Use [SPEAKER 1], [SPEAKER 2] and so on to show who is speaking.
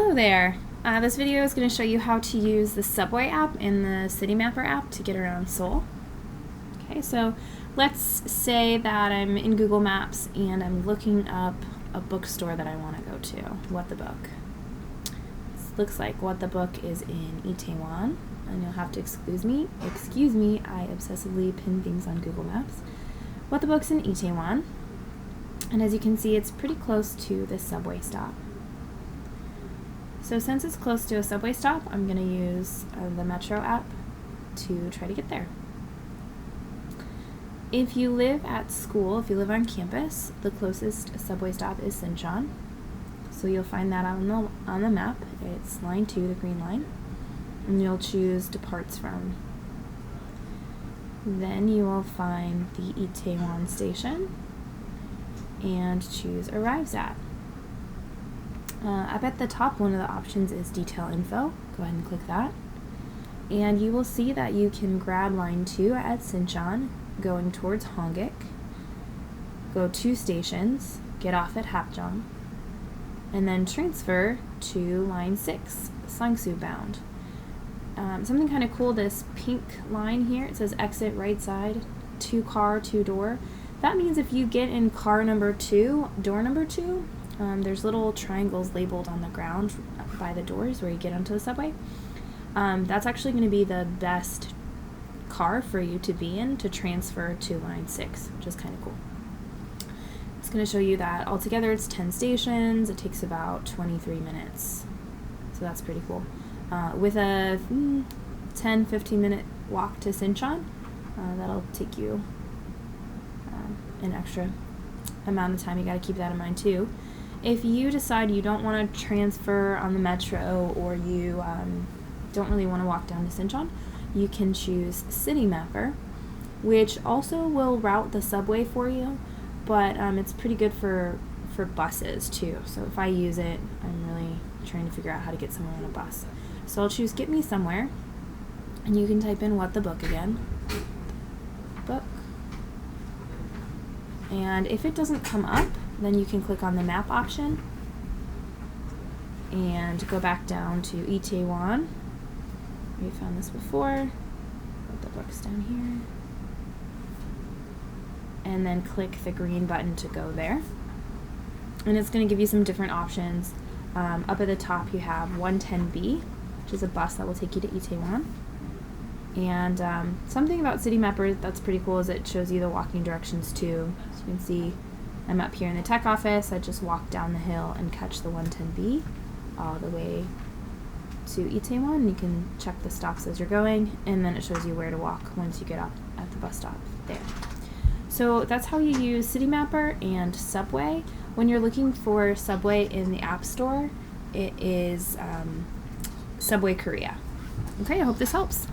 [SPEAKER 1] Hello there. This video is going to show you how to use the Subway app and the Citymapper app to get around Seoul. Okay, so let's say that I'm in Google Maps and I'm looking up a bookstore that I want to go to. What the Book. This looks like What the Book is in Itaewon, and you'll have to excuse me, I obsessively pin things on Google Maps. What the Book's in Itaewon, and as you can see, it's pretty close to the subway stop. So since it's close to a subway stop, I'm going to use the Metro app to try to get there. If you live at school, if you live on campus, the closest subway stop is Sinchon. So you'll find that on the map. It's line 2, the green line, and you'll choose departs from. Then you will find the Itaewon station and choose arrives at. Up at the top, one of the options is detail info. Go ahead and click that. And you will see that you can grab line 2 at Sinchon, going towards Hongik, go 2 stations, get off at Hapjeong, and then transfer to line 6, Sangsu bound. Something kind of cool, this pink line here, it says exit right side, 2 car, 2 door. That means if you get in car number 2, door number 2, there's little triangles labeled on the ground by the doors where you get onto the subway. That's actually going to be the best car for you to be in to transfer to line 6, which is kind of cool. It's going to show you that altogether it's 10 stations. It takes about 23 minutes. So that's pretty cool. With a 10-15 minute walk to Sinchon, that'll take you an extra amount of time. You got to keep that in mind too. If you decide you don't want to transfer on the Metro, or you don't really want to walk down to Sinchon, you can choose Citymapper, which also will route the subway for you, but it's pretty good for buses too. So if I use it, I'm really trying to figure out how to get somewhere on a bus. So I'll choose Get Me Somewhere, and you can type in What the Book again. Book. And if it doesn't come up, then you can click on the map option and go back down to Itaewon. We found this before. What the Book's down here. And then click the green button to go there. And it's going to give you some different options. Up at the top you have 110B, which is a bus that will take you to Itaewon. And something about Citymapper that's pretty cool is it shows you the walking directions too. So you can see I'm up here in the tech office. I just walk down the hill and catch the 110B all the way to Itaewon. You can check the stops as you're going, and then it shows you where to walk once you get up at the bus stop there. So that's how you use Citymapper and Subway. When you're looking for Subway in the App Store, it is Subway Korea. Okay, I hope this helps.